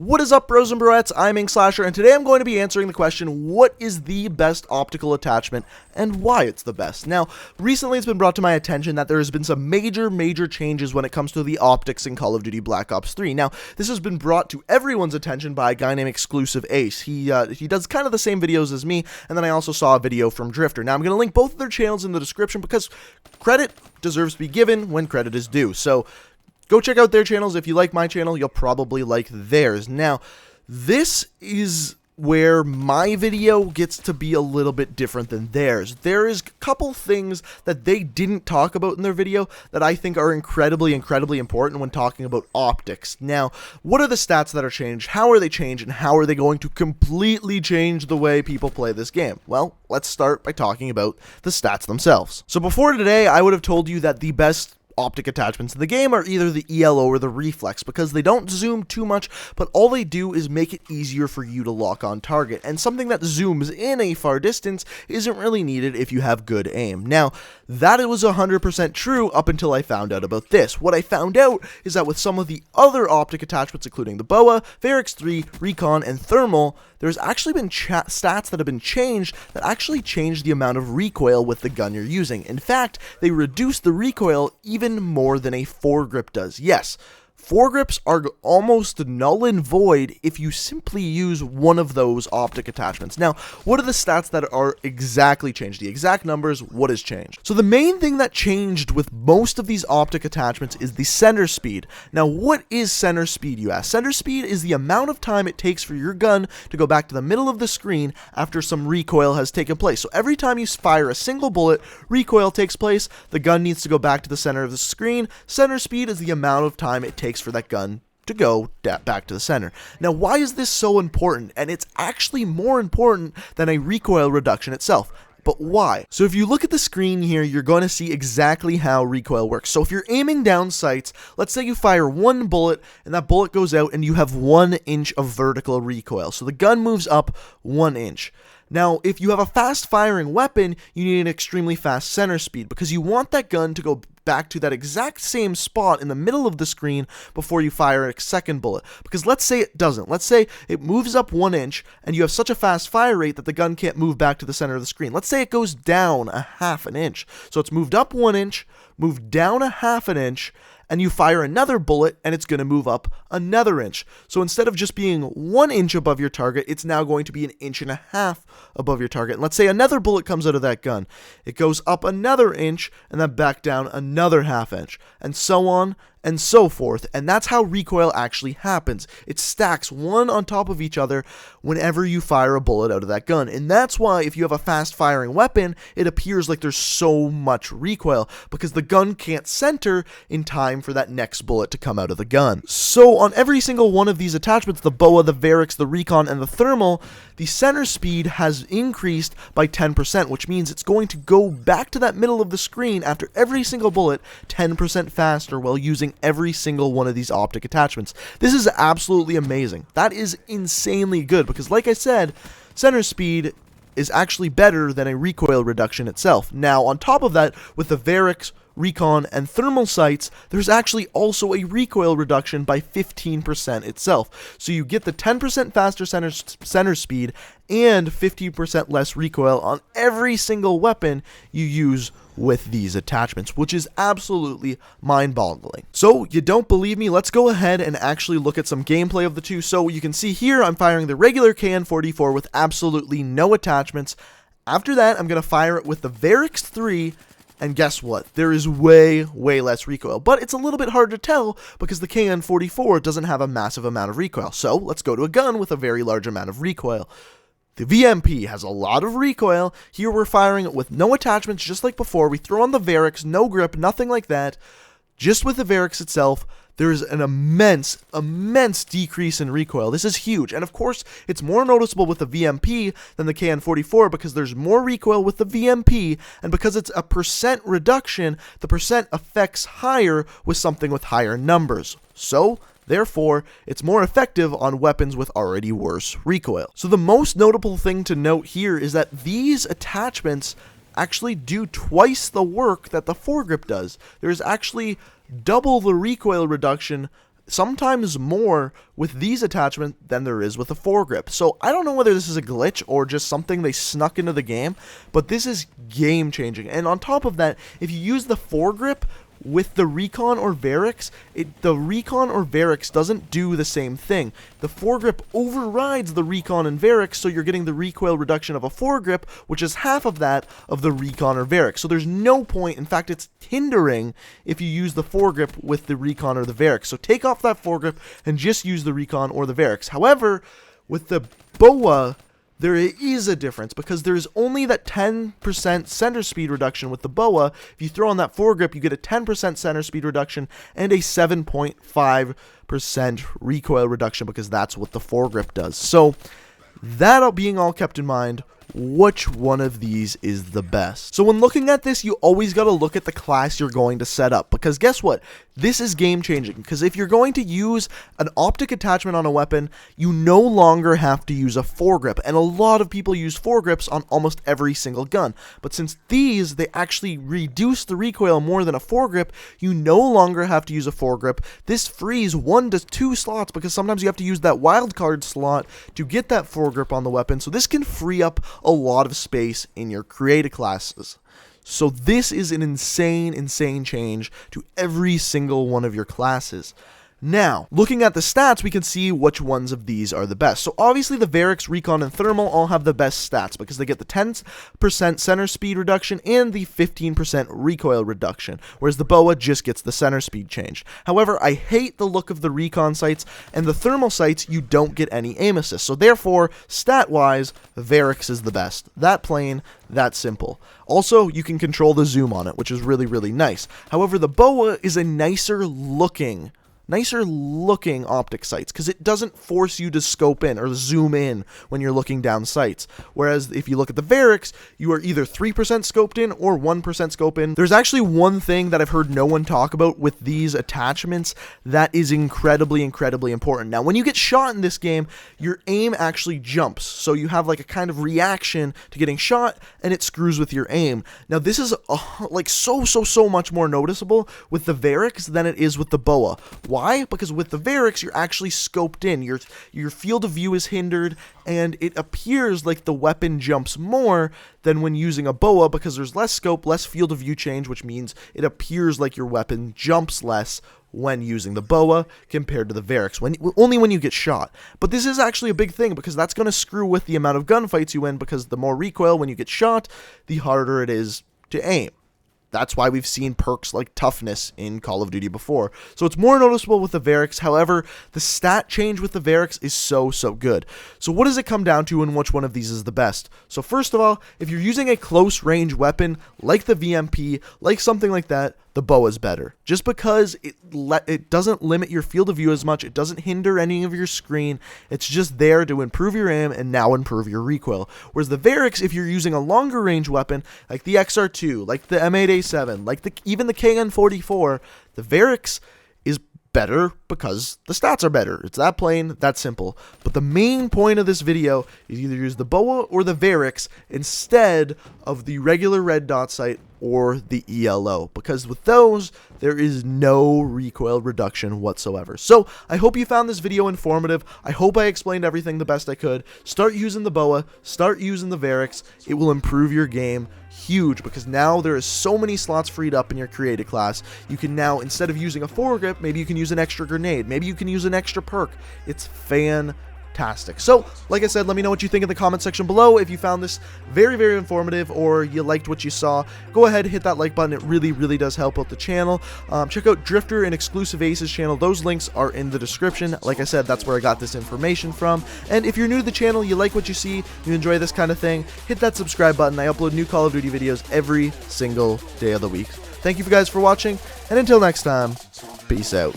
What is up, bros and broettes? I'm Inkslasher, and today I'm going to be answering the question, what is the best optical attachment and why it's the best? Now, recently it's been brought to my attention that there has been some major changes when it comes to the optics in Call of Duty Black Ops 3. Now, this has been brought to everyone's attention by a guy named Exclusive Ace. He does kind of the same videos as me, and then I also saw a video from Drifter. Now, I'm going to link both of their channels in the description because credit deserves to be given when credit is due. So, go check out their channels. If you like my channel, you'll probably like theirs. Now, this is where my video gets to be a little bit different than theirs. There is a couple things that they didn't talk about in their video that I think are incredibly important when talking about optics. Now, what are the stats that are changed? How are they changed? And how are they going to completely change the way people play this game? Well, let's start by talking about the stats themselves. So before today, I would have told you that the best optic attachments in the game are either the ELO or the reflex because they don't zoom too much, but all they do is make it easier for you to lock on target, and something that zooms in a far distance isn't really needed if you have good aim. Now, that was 100% true up until I found out about this. What I found out is that with some of the other optic attachments, including the BOA, Varix 3, Recon, and Thermal, there's actually been stats that have been changed that actually change the amount of recoil with the gun you're using. In fact, they reduce the recoil even more than a foregrip does. Yes, foregrips are almost null and void if you simply use one of those optic attachments. Now, what are the stats that are exactly changed? The exact numbers, what has changed? So the main thing that changed with most of these optic attachments is the center speed. Now, what is center speed, you ask? Center speed is the amount of time it takes for your gun to go back to the middle of the screen after some recoil has taken place. So every time you fire a single bullet, recoil takes place, the gun needs to go back to the center of the screen. Center speed is the amount of time it takes for that gun to go back to the center. Now, why is this so important? And it's actually more important than a recoil reduction itself. But why? So if you look at the screen here, you're going to see exactly how recoil works. So if you're aiming down sights, let's say you fire one bullet and that bullet goes out and you have 1 inch of vertical recoil. So the gun moves up 1 inch. Now, if you have a fast-firing weapon, you need an extremely fast center speed because you want that gun to go back to that exact same spot in the middle of the screen before you fire a second bullet. Because let's say it doesn't. Let's say it moves up 1 inch and you have such a fast fire rate that the gun can't move back to the center of the screen. Let's say it goes down a half an inch. So it's moved up 1 inch, moved down a half an inch, and you fire another bullet and it's going to move up another inch. So instead of just being 1 inch above your target, it's now going to be 1.5 inches above your target. And let's say another bullet comes out of that gun. It goes up another inch and then back down another half inch, and so on and so forth. And that's how recoil actually happens. It stacks one on top of each other whenever you fire a bullet out of that gun. And that's why if you have a fast firing weapon, it appears like there's so much recoil because the gun can't center in time for that next bullet to come out of the gun. So on every single one of these attachments, the BOA, the Varix, the Recon, and the Thermal, the center speed has increased by 10%, which means it's going to go back to that middle of the screen after every single bullet 10% faster while using every single one of these optic attachments. This is absolutely amazing. That is insanely good because, like I said, center speed is actually better than a recoil reduction itself. Now, on top of that, with the Varix, Recon, and Thermal sights, there's actually also a recoil reduction by 15% itself. So you get the 10% faster center speed and 50% less recoil on every single weapon you use with these attachments, which is absolutely mind-boggling. So, you don't believe me? Let's go ahead and actually look at some gameplay of the two. So, you can see here, I'm firing the regular KN-44 with absolutely no attachments. After that, I'm going to fire it with the Varix 3, and guess what? There is way less recoil, but it's a little bit hard to tell because the KN-44 doesn't have a massive amount of recoil. So, let's go to a gun with a very large amount of recoil. The VMP has a lot of recoil. Here we're firing it with no attachments, just like before. We throw on the Varix, no grip, nothing like that. Just with the Varix itself, there is an immense decrease in recoil. This is huge. And of course, it's more noticeable with the VMP than the KN-44 because there's more recoil with the VMP, and because it's a percent reduction, the percent affects higher with something with higher numbers. So, therefore, it's more effective on weapons with already worse recoil. So the most notable thing to note here is that these attachments actually do twice the work that the foregrip does. There's actually double the recoil reduction sometimes more with these attachments than there is with the foregrip. So I don't know whether this is a glitch or just something they snuck into the game, but this is game changing. And on top of that, if you use the foregrip with the Recon or Varix, the Recon or Varix doesn't do the same thing. The foregrip overrides the Recon and Varix, so you're getting the recoil reduction of a foregrip, which is half of that of the Recon or Varix. So there's no point, in fact it's hindering if you use the foregrip with the Recon or the Varix. So take off that foregrip and just use the Recon or the Varix. However, with the BOA, there is a difference because there's only that 10% center speed reduction with the BOA. If you throw on that foregrip, you get a 10% center speed reduction and a 7.5% recoil reduction because that's what the foregrip does. So that being all kept in mind, which one of these is the best? So when looking at this, you always got to look at the class you're going to set up, because guess what? This is game changing, because if you're going to use an optic attachment on a weapon, you no longer have to use a foregrip, and a lot of people use foregrips on almost every single gun. But since these, they actually reduce the recoil more than a foregrip, you no longer have to use a foregrip. This frees 1 to 2 slots, because sometimes you have to use that wildcard slot to get that foregrip on the weapon, so this can free up a lot of space in your creative classes. So this is an insane change to every single one of your classes. Now, looking at the stats, we can see which ones of these are the best. So obviously the Varix, Recon, and Thermal all have the best stats because they get the 10% center speed reduction and the 15% recoil reduction, whereas the BOA just gets the center speed changed. However, I hate the look of the Recon sights, and the Thermal sights, you don't get any aim assist. So therefore, stat-wise, Varix is the best. That plain, that simple. Also, you can control the zoom on it, which is really nice. However, the BOA is a nicer looking optic sights because it doesn't force you to scope in or zoom in when you're looking down sights. Whereas if you look at the Varix, you are either 3% scoped in or 1% scope in. There's actually one thing that I've heard no one talk about with these attachments that is incredibly important. Now, when you get shot in this game, your aim actually jumps. So you have like a kind of reaction to getting shot and it screws with your aim. Now, this is like so much more noticeable with the Varix than it is with the BOA. Why? Because with the Varix, you're actually scoped in. Your field of view is hindered, and it appears like the weapon jumps more than when using a BOA because there's less scope, less field of view change, which means it appears like your weapon jumps less when using the BOA compared to the Varix, only when you get shot. But this is actually a big thing because that's going to screw with the amount of gunfights you win because the more recoil when you get shot, the harder it is to aim. That's why we've seen perks like toughness in Call of Duty before. So it's more noticeable with the Varix. However, the stat change with the Varix is so good. So what does it come down to and which one of these is the best? So first of all, if you're using a close range weapon like the VMP, like something like that, the BOA is better. Just because it doesn't limit your field of view as much, it doesn't hinder any of your screen, it's just there to improve your aim and now improve your recoil. Whereas the Varix, if you're using a longer range weapon, like the XR2, like the M8A7, like even the KN44, the Varix is better because the stats are better. It's that plain, that simple. But the main point of this video is either use the BOA or the Varix instead of the regular red dot sight or the ELO, because with those, there is no recoil reduction whatsoever. So, I hope you found this video informative. I hope I explained everything the best I could. Start using the BOA, start using the Varix. It will improve your game huge, because now there is so many slots freed up in your creative class. You can now, instead of using a foregrip, maybe you can use an extra grenade, maybe you can use an extra perk. It's fantastic. So, like I said, let me know what you think in the comment section below. If you found this very informative or you liked what you saw, go ahead, hit that like button. It really does help out the channel. Check out Drifter and Exclusive Ace's channel. Those links are in the description. Like I said, that's where I got this information from. And if you're new to the channel, you like what you see, you enjoy this kind of thing, hit that subscribe button. I upload new Call of Duty videos every single day of the week. Thank you guys for watching, and until next time, peace out.